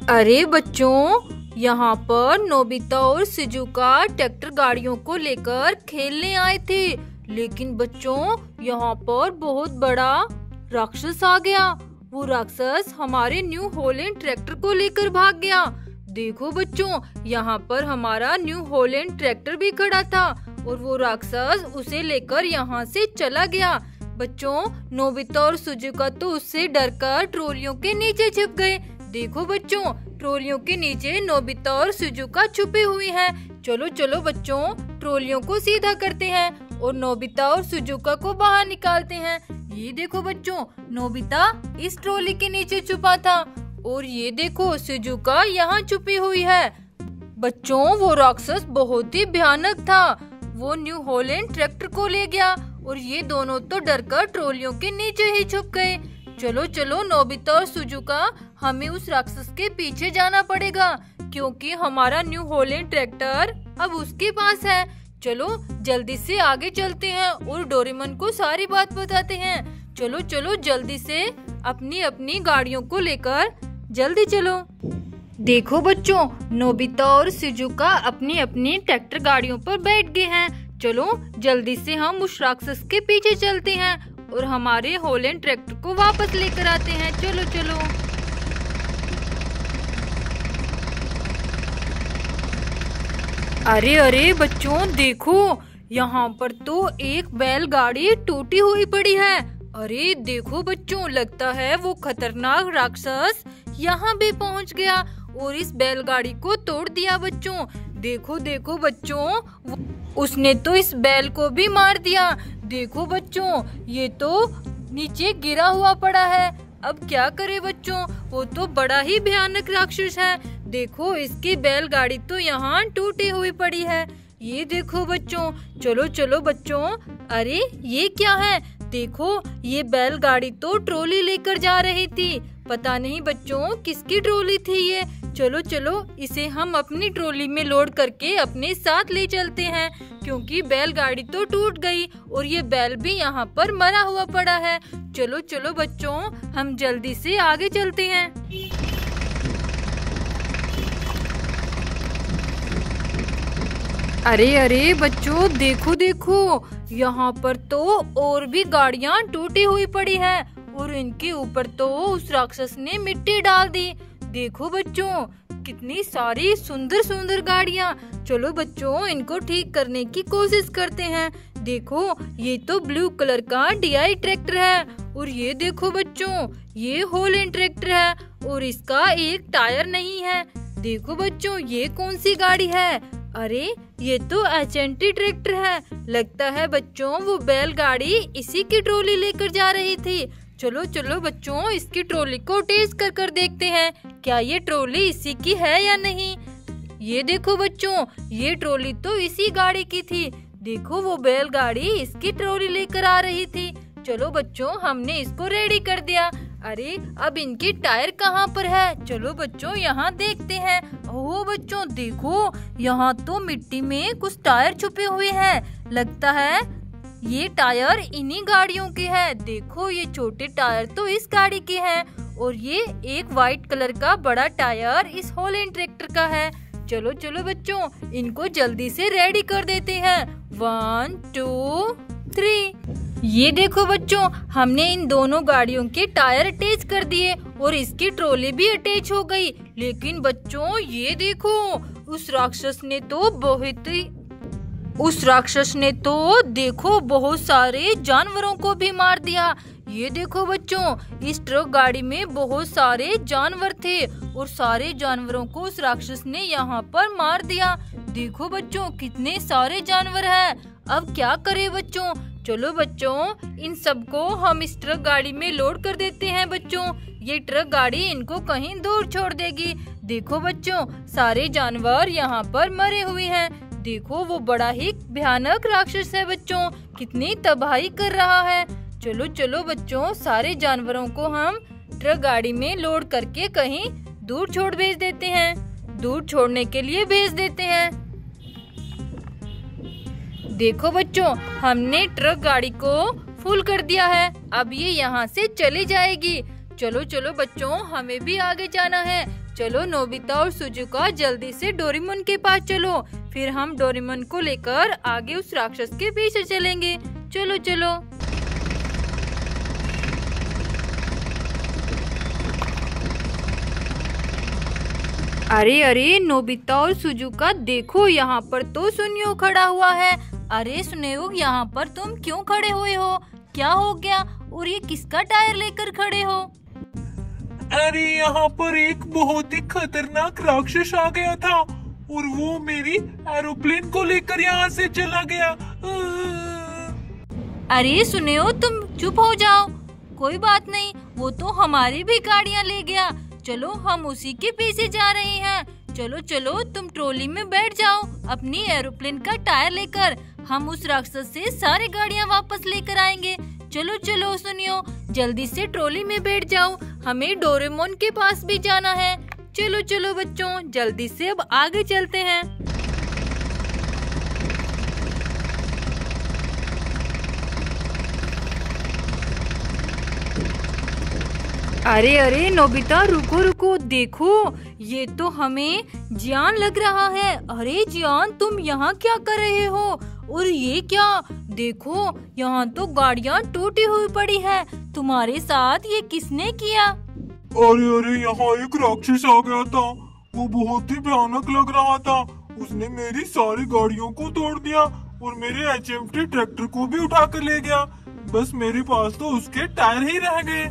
अरे बच्चों, यहाँ पर नोबिता और शिजुका ट्रैक्टर गाड़ियों को लेकर खेलने आए थे। लेकिन बच्चों, यहाँ पर बहुत बड़ा राक्षस आ गया। वो राक्षस हमारे न्यू हॉलैंड ट्रैक्टर को लेकर भाग गया। देखो बच्चों, यहाँ पर हमारा न्यू हॉलैंड ट्रैक्टर भी खड़ा था और वो राक्षस उसे लेकर यहाँ से चला गया। बच्चों, नोबिता और शिजुका तो उससे डरकर ट्रॉलियों के नीचे छिप गए। देखो बच्चों, ट्रॉलियों के नीचे नोबिता और शिजुका छुपे हुए हैं। चलो चलो बच्चों, ट्रॉलियों को सीधा करते हैं और नोबिता और शिजुका को बाहर निकालते हैं। ये देखो बच्चों, नोबिता इस ट्रॉली के नीचे छुपा था और ये देखो शिजुका यहाँ छुपी हुई है। बच्चों, वो राक्षस बहुत ही भयानक था। वो न्यू हॉलैंड ट्रैक्टर को ले गया और ये दोनों तो डरकर ट्रॉलियों के नीचे ही छुप गए। चलो चलो नोबिता और शिजुका, हमें उस राक्षस के पीछे जाना पड़ेगा क्योंकि हमारा न्यू हॉलैंड ट्रैक्टर अब उसके पास है। चलो जल्दी से आगे चलते हैं और डोरेमोन को सारी बात बताते हैं। चलो चलो जल्दी से अपनी अपनी गाड़ियों को लेकर जल्दी चलो। देखो बच्चों, नोबिता और शिजुका अपनी अपनी ट्रैक्टर गाड़ियों पर बैठ गए हैं। चलो जल्दी से हम उस राक्षस के पीछे चलते हैं और हमारे हॉलैंड ट्रैक्टर को वापस लेकर आते हैं। चलो चलो। अरे अरे बच्चों, देखो यहाँ पर तो एक बैलगाड़ी टूटी हुई पड़ी है। अरे देखो बच्चों, लगता है वो खतरनाक राक्षस यहाँ भी पहुँच गया और इस बैलगाड़ी को तोड़ दिया। बच्चों देखो देखो बच्चों, उसने तो इस बैल को भी मार दिया। देखो बच्चों, ये तो नीचे गिरा हुआ पड़ा है। अब क्या करे बच्चों, वो तो बड़ा ही भयानक राक्षस है। देखो इसकी बैलगाड़ी तो यहाँ टूटी हुई पड़ी है। ये देखो बच्चों, चलो चलो बच्चों। अरे ये क्या है? देखो ये बैलगाड़ी तो ट्रॉली लेकर जा रही थी। पता नहीं बच्चों किसकी ट्रॉली थी ये। चलो चलो इसे हम अपनी ट्रॉली में लोड करके अपने साथ ले चलते हैं क्योंकि बैलगाड़ी तो टूट गई और ये बैल भी यहाँ पर मरा हुआ पड़ा है। चलो चलो बच्चों, हम जल्दी से आगे चलते हैं। अरे अरे बच्चों, देखो देखो, यहाँ पर तो और भी गाड़ियाँ टूटी हुई पड़ी है और इनके ऊपर तो उस राक्षस ने मिट्टी डाल दी। देखो बच्चों, कितनी सारी सुंदर सुंदर गाड़ियाँ। चलो बच्चों, इनको ठीक करने की कोशिश करते हैं। देखो ये तो ब्लू कलर का DI ट्रैक्टर है और ये देखो बच्चों, ये हॉलैंड ट्रैक्टर है और इसका एक टायर नहीं है। देखो बच्चों, ये कौन सी गाड़ी है? अरे ये तो HNT ट्रैक्टर है। लगता है बच्चों वो बैलगाड़ी इसी की ट्रॉली लेकर जा रही थी। चलो चलो बच्चों, इसकी ट्रॉली को टेस्ट कर कर देखते हैं क्या ये ट्रॉली इसी की है या नहीं। ये देखो बच्चों, ये ट्रॉली तो इसी गाड़ी की थी। देखो वो बैलगाड़ी इसकी ट्रॉली लेकर आ रही थी। चलो बच्चों, हमने इसको रेडी कर दिया। अरे अब इनकी टायर कहाँ पर है? चलो बच्चों यहाँ देखते हैं। ओह बच्चों देखो, यहाँ तो मिट्टी में कुछ टायर छुपे हुए हैं। लगता है ये टायर इन्हीं गाड़ियों के हैं। देखो ये छोटे टायर तो इस गाड़ी के हैं और ये एक वाइट कलर का बड़ा टायर इस हॉलैंड ट्रैक्टर का है। चलो चलो बच्चों, इनको जल्दी से रेडी कर देते हैं। 1 2 3। ये देखो बच्चों, हमने इन दोनों गाड़ियों के टायर अटैच कर दिए और इसकी ट्रॉली भी अटैच हो गई। लेकिन बच्चों ये देखो, उस राक्षस ने तो देखो बहुत सारे जानवरों को भी मार दिया। ये देखो बच्चों, इस ट्रक गाड़ी में बहुत सारे जानवर थे और सारे जानवरों को उस राक्षस ने यहाँ पर मार दिया। देखो बच्चों, कितने सारे जानवर हैं। अब क्या करें बच्चों? चलो बच्चों, इन सबको हम इस ट्रक गाड़ी में लोड कर देते हैं। बच्चों ये ट्रक गाड़ी इनको कहीं दूर छोड़ देगी। देखो बच्चों, सारे जानवर यहाँ पर मरे हुए हैं। देखो वो बड़ा ही भयानक राक्षस है बच्चों, कितनी तबाही कर रहा है। चलो चलो बच्चों, सारे जानवरों को हम ट्रक गाड़ी में लोड करके कहीं दूर भेज देते हैं। दूर छोड़ने के लिए भेज देते हैं। देखो बच्चों, हमने ट्रक गाड़ी को फुल कर दिया है। अब ये यहाँ से चली जाएगी। चलो चलो बच्चों, हमें भी आगे जाना है। चलो नोबिता और सुजुका जल्दी से डोरेमोन के पास चलो, फिर हम डोरेमोन को लेकर आगे उस राक्षस के पीछे चलेंगे। चलो चलो। अरे अरे नोबिता और सुजुका देखो, यहाँ पर तो सुनियो खड़ा हुआ है। अरे सुनियो, यहाँ पर तुम क्यों खड़े हुए हो? क्या हो गया? और ये किसका टायर लेकर खड़े हो? अरे यहाँ पर एक बहुत ही खतरनाक राक्षस आ गया था और वो मेरी एरोप्लेन को लेकर यहाँ से चला गया। अरे सुनियो, तुम चुप हो जाओ। कोई बात नहीं, वो तो हमारी भी गाड़ियाँ ले गया। चलो हम उसी के पीछे जा रहे हैं। चलो चलो, तुम ट्रॉली में बैठ जाओ अपनी एरोप्लेन का टायर लेकर। हम उस राक्षस से सारी गाड़ियाँ वापस लेकर आएंगे। चलो चलो सुनियो, जल्दी से ट्रॉली में बैठ जाओ, हमें डोरेमोन के पास भी जाना है। चलो चलो बच्चों, जल्दी से अब आगे चलते हैं। अरे अरे नोबिता, रुको रुको, देखो ये तो हमें जियान लग रहा है। अरे जियान, तुम यहाँ क्या कर रहे हो? और ये क्या? देखो यहाँ तो गाड़ियाँ टूटी हुई पड़ी है। तुम्हारे साथ ये किसने किया? अरे अरे, यहाँ एक राक्षस आ गया था, वो बहुत ही भयानक लग रहा था। उसने मेरी सारी गाड़ियों को तोड़ दिया और मेरे HMT ट्रैक्टर को भी उठा कर ले गया। बस मेरे पास तो उसके टायर ही रह गए।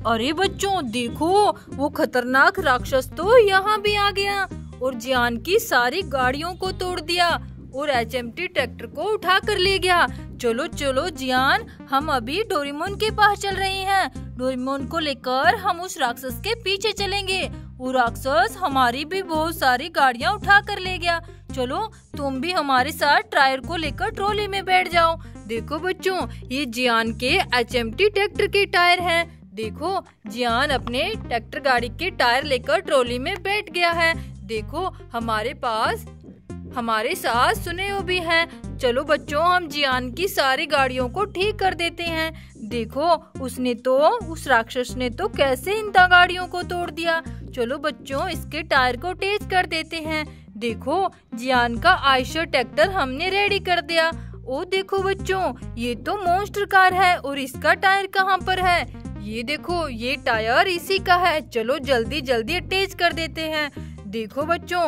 अरे बच्चों देखो, वो खतरनाक राक्षस तो यहाँ भी आ गया और जियान की सारी गाड़ियों को तोड़ दिया और HMT ट्रैक्टर को उठा कर ले गया। चलो चलो जियान, हम अभी डोरेमोन के पास चल रहे हैं। डोरेमोन को लेकर हम उस राक्षस के पीछे चलेंगे। वो राक्षस हमारी भी बहुत सारी गाड़ियाँ उठा कर ले गया। चलो तुम भी हमारे साथ टायर को लेकर ट्रॉली में बैठ जाओ। देखो बच्चों, ये जियान के HMT ट्रैक्टर के टायर हैं। देखो जियान अपने ट्रैक्टर गाड़ी के टायर लेकर ट्रॉली में बैठ गया है। देखो हमारे साथ सुनियो भी है। चलो बच्चों, हम जियान की सारी गाड़ियों को ठीक कर देते हैं। देखो उस राक्षस ने तो कैसे इन गाड़ियों को तोड़ दिया। चलो बच्चों, इसके टायर को तेज कर देते हैं। देखो जियान का आयशर ट्रैक्टर हमने रेडी कर दिया। ओ देखो बच्चों, ये तो मॉन्स्टर कार है और इसका टायर कहाँ पर है? ये देखो, ये टायर इसी का है। चलो जल्दी जल्दी अटैच कर देते हैं। देखो बच्चों,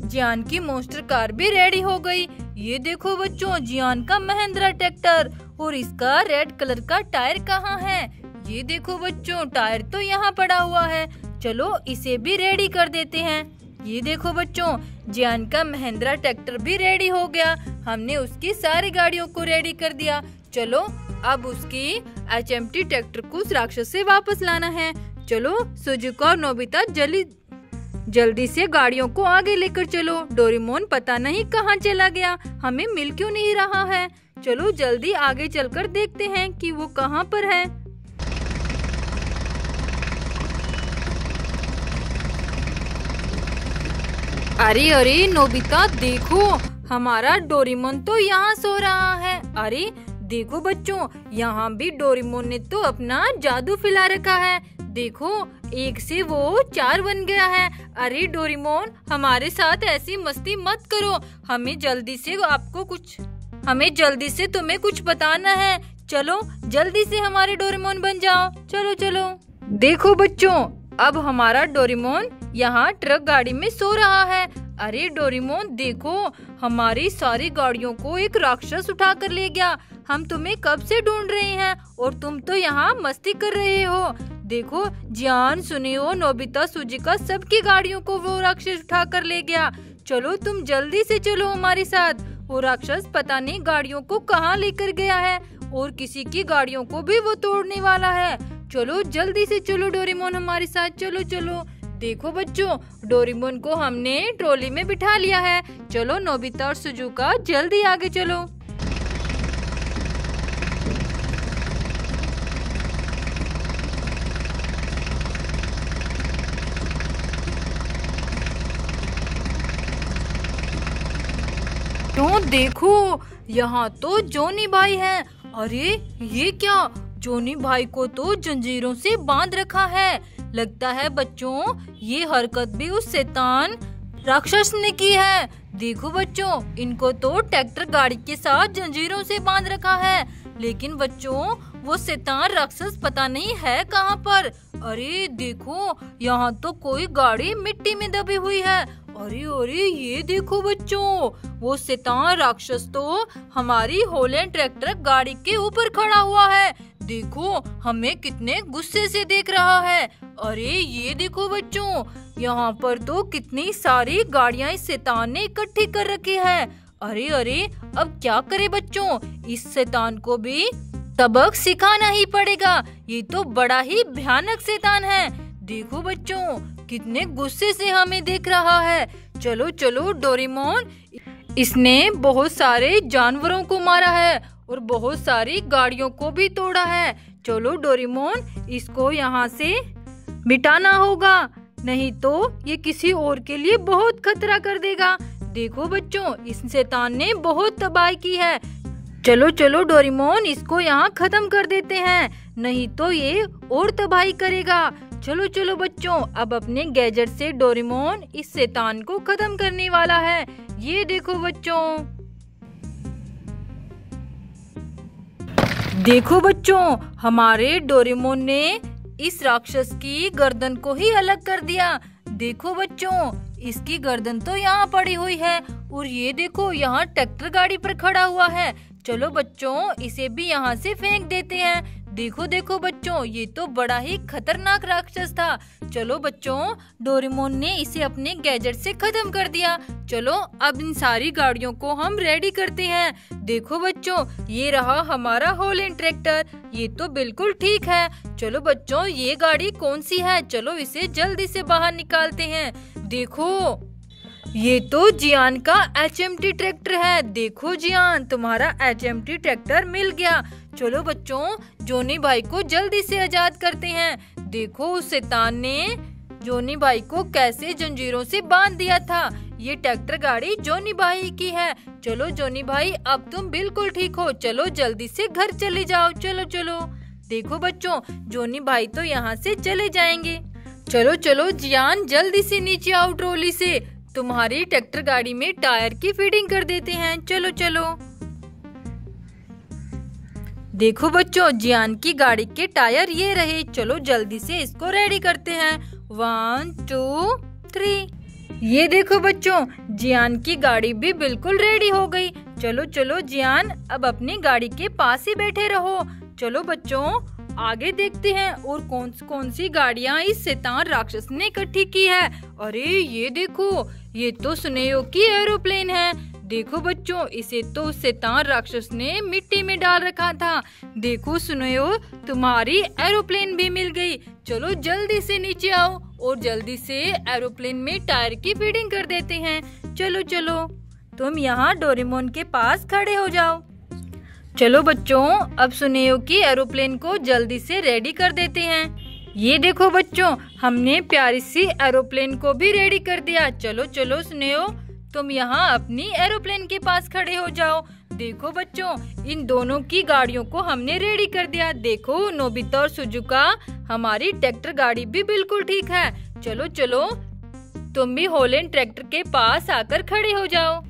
जियान की मॉन्स्टर कार भी रेडी हो गई। ये देखो बच्चों, जियान का महिंद्रा ट्रैक्टर और इसका रेड कलर का टायर कहाँ है? ये देखो बच्चों, टायर तो यहाँ पड़ा हुआ है। चलो इसे भी रेडी कर देते हैं। ये देखो बच्चों, जियान का महिंद्रा ट्रैक्टर भी रेडी हो गया। हमने उसकी सारी गाड़ियों को रेडी कर दिया। चलो अब उसकी HMT ट्रैक्टर को उस राक्षस से वापस लाना है। चलो सुजुका और नोबिता जल्दी से गाड़ियों को आगे लेकर चलो। डोरेमोन पता नहीं कहाँ चला गया, हमें मिल क्यों नहीं रहा है। चलो जल्दी आगे चलकर देखते हैं कि वो कहाँ पर है। अरे अरे नोबिता, देखो हमारा डोरेमोन तो यहाँ सो रहा है। अरे देखो बच्चों, यहाँ भी डोरेमोन ने तो अपना जादू फैला रखा है। देखो, 1 से वो 4 बन गया है। अरे डोरेमोन, हमारे साथ ऐसी मस्ती मत करो। हमें जल्दी से तुम्हें कुछ बताना है। चलो जल्दी से हमारे डोरेमोन बन जाओ। चलो चलो। देखो बच्चों, अब हमारा डोरेमोन यहाँ ट्रक गाड़ी में सो रहा है। अरे डोरेमोन देखो, हमारी सारी गाड़ियों को एक राक्षस उठा कर ले गया। हम तुम्हें कब से ढूंढ रहे हैं और तुम तो यहाँ मस्ती कर रहे हो। देखो जियान, सुनियो, नोबिता, सुजुका, सबकी गाड़ियों को वो राक्षस उठा कर ले गया। चलो तुम जल्दी से चलो हमारे साथ। वो राक्षस पता नहीं गाड़ियों को कहाँ लेकर गया है और किसी की गाड़ियों को भी वो तोड़ने वाला है। चलो जल्दी से चलो डोरेमोन हमारे साथ। चलो चलो। देखो बच्चों, डोरेमोन को हमने ट्रॉली में बिठा लिया है। चलो नोबिता और सुजुका जल्दी आगे चलो। तो देखो, यहाँ तो जोनी भाई है। अरे ये क्या, जोनी भाई को तो जंजीरों से बांध रखा है। लगता है बच्चों ये हरकत भी उस शैतान राक्षस ने की है। देखो बच्चों, इनको तो ट्रैक्टर गाड़ी के साथ जंजीरों से बांध रखा है, लेकिन बच्चों वो शैतान राक्षस पता नहीं है कहाँ पर। अरे देखो, यहाँ तो कोई गाड़ी मिट्टी में दबी हुई है। अरे अरे ये देखो बच्चों, वो शैतान राक्षस तो हमारी हॉलैंड ट्रैक्टर गाड़ी के ऊपर खड़ा हुआ है। देखो हमें कितने गुस्से से देख रहा है। अरे ये देखो बच्चों, यहाँ पर तो कितनी सारी गाड़ियाँ इस शैतान ने इकट्ठी कर रखी है। अरे अरे अब क्या करे बच्चों, इस शैतान को भी सबक सिखाना ही पड़ेगा। ये तो बड़ा ही भयानक शैतान है। देखो बच्चों कितने गुस्से से हमें देख रहा है। चलो चलो डोरेमोन, इसने बहुत सारे जानवरों को मारा है और बहुत सारी गाड़ियों को भी तोड़ा है। चलो डोरेमोन, इसको यहाँ से मिटाना होगा, नहीं तो ये किसी और के लिए बहुत खतरा कर देगा। देखो बच्चों, इस शैतान ने बहुत तबाही की है। चलो चलो डोरेमोन, इसको यहाँ खत्म कर देते हैं, नहीं तो ये और तबाही करेगा। चलो चलो बच्चों, अब अपने गैजेट से डोरेमोन इस शैतान को खत्म करने वाला है। ये देखो बच्चों, देखो बच्चों, हमारे डोरेमोन ने इस राक्षस की गर्दन को ही अलग कर दिया। देखो बच्चों, इसकी गर्दन तो यहाँ पड़ी हुई है और ये देखो यहाँ ट्रैक्टर गाड़ी पर खड़ा हुआ है। चलो बच्चों, इसे भी यहाँ से फेंक देते हैं। देखो देखो बच्चों, ये तो बड़ा ही खतरनाक राक्षस था। चलो बच्चों, डोरेमोन ने इसे अपने गैजेट से खत्म कर दिया। चलो अब इन सारी गाड़ियों को हम रेडी करते हैं। देखो बच्चों, ये रहा हमारा हॉलैंड ट्रैक्टर, ये तो बिल्कुल ठीक है। चलो बच्चों, ये गाड़ी कौन सी है, चलो इसे जल्दी से बाहर निकालते हैं। देखो ये तो जियान का HMT ट्रैक्टर है। देखो जियान, तुम्हारा HMT ट्रैक्टर मिल गया। चलो बच्चों, जोनी भाई को जल्दी से आजाद करते हैं। देखो उस शैतान ने जोनी भाई को कैसे जंजीरों से बांध दिया था। ये ट्रैक्टर गाड़ी जोनी भाई की है। चलो जोनी भाई, अब तुम बिल्कुल ठीक हो, चलो जल्दी से घर चले जाओ। चलो चलो। देखो बच्चों, जोनी भाई तो यहाँ से चले जाएंगे। चलो चलो जियान, जल्दी से नीचे आओ ट्रॉली से, तुम्हारी ट्रैक्टर गाड़ी में टायर की फिटिंग कर देते हैं। चलो चलो। देखो बच्चों, जियान की गाड़ी के टायर ये रहे। चलो जल्दी से इसको रेडी करते हैं। 1 2 3। ये देखो बच्चों, जियान की गाड़ी भी बिल्कुल रेडी हो गई। चलो चलो जियान, अब अपनी गाड़ी के पास ही बैठे रहो। चलो बच्चों, आगे देखते हैं और कौन सी गाड़ियाँ इस शैतान राक्षस ने इकट्ठी की है। अरे ये देखो, ये तो सुनेयो की एरोप्लेन है। देखो बच्चों, इसे तो शैतान राक्षस ने मिट्टी में डाल रखा था। देखो सुनेयो, तुम्हारी एरोप्लेन भी मिल गई। चलो जल्दी से नीचे आओ और जल्दी से एरोप्लेन में टायर की फिटिंग कर देते हैं। चलो चलो, तुम यहाँ डोरेमोन के पास खड़े हो जाओ। चलो बच्चों, अब सुनेयो की एरोप्लेन को जल्दी से रेडी कर देते हैं। ये देखो बच्चों, हमने प्यारी सी एरोप्लेन को भी रेडी कर दिया। चलो चलो सुनेयो, तुम यहाँ अपनी एरोप्लेन के पास खड़े हो जाओ। देखो बच्चों, इन दोनों की गाड़ियों को हमने रेडी कर दिया। देखो नोबिता और सुजुका, हमारी ट्रैक्टर गाड़ी भी बिल्कुल ठीक है। चलो चलो, तुम भी हॉलैंड ट्रैक्टर के पास आकर खड़े हो जाओ।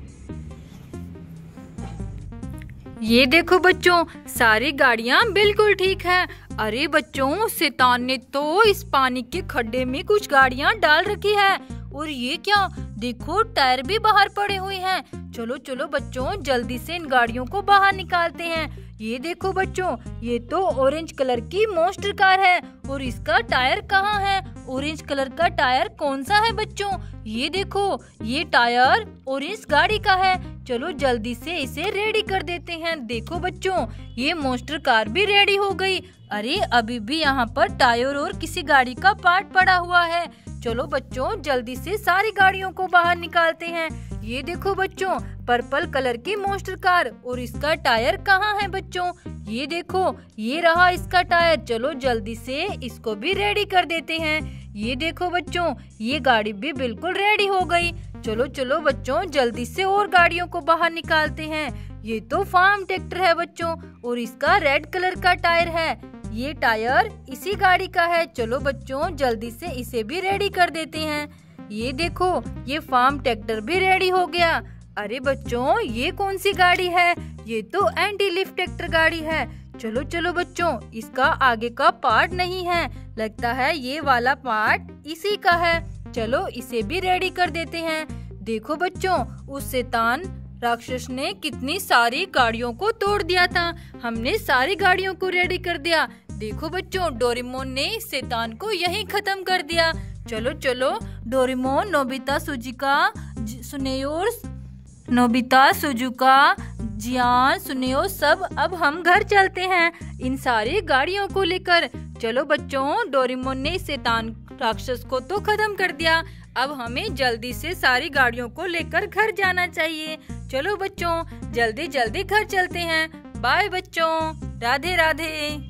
ये देखो बच्चों, सारी गाड़ियाँ बिल्कुल ठीक है। अरे बच्चों, शैतान ने तो इस पानी के खड्डे में कुछ गाड़ियाँ डाल रखी है। और ये क्या, देखो टायर भी बाहर पड़े हुए हैं। चलो चलो बच्चों, जल्दी से इन गाड़ियों को बाहर निकालते हैं। ये देखो बच्चों, ये तो ऑरेंज कलर की मॉन्स्टर कार है और इसका टायर कहाँ है? ऑरेंज कलर का टायर कौन सा है बच्चों? ये देखो, ये टायर ऑरेंज गाड़ी का है। चलो जल्दी से इसे रेडी कर देते हैं। देखो बच्चों, ये मॉन्स्टर कार भी रेडी हो गई। अरे अभी भी यहाँ पर टायर और किसी गाड़ी का पार्ट पड़ा हुआ है। चलो बच्चों, जल्दी से सारी गाड़ियों को बाहर निकालते हैं। ये देखो बच्चों, पर्पल कलर की मॉन्स्टर कार और इसका टायर कहाँ है बच्चों? ये देखो, ये रहा इसका टायर। चलो जल्दी से इसको भी रेडी कर देते हैं। ये देखो बच्चों, ये गाड़ी भी बिल्कुल रेडी हो गई। चलो चलो बच्चों, जल्दी से और गाड़ियों को बाहर निकालते हैं। ये तो फार्म ट्रैक्टर है बच्चों और इसका रेड कलर का टायर है। ये टायर इसी गाड़ी का है। चलो बच्चों जल्दी से इसे भी रेडी कर देते हैं। ये देखो, ये फार्म ट्रैक्टर भी रेडी हो गया। अरे बच्चों, ये कौन सी गाड़ी है? ये तो एंटी लिफ्ट ट्रैक्टर गाड़ी है। चलो चलो बच्चों, इसका आगे का पार्ट नहीं है, लगता है ये वाला पार्ट इसी का है। चलो इसे भी रेडी कर देते हैं। देखो बच्चों, उस शैतान राक्षस ने कितनी सारी गाड़ियों को तोड़ दिया था। हमने सारी गाड़ियों को रेडी कर दिया। देखो बच्चों, डोरेमोन ने इस शैतान को यहीं खत्म कर दिया। चलो चलो डोरेमोन, नोबिता, सुजुका, जियान, सुनेओ सब, अब हम घर चलते हैं इन सारी गाड़ियों को लेकर। चलो बच्चों, डोरेमोन ने इस शैतान राक्षस को तो खत्म कर दिया। अब हमें जल्दी से सारी गाड़ियों को लेकर घर जाना चाहिए। चलो बच्चों, जल्दी जल्दी घर चलते हैं। बाय बच्चों, राधे राधे।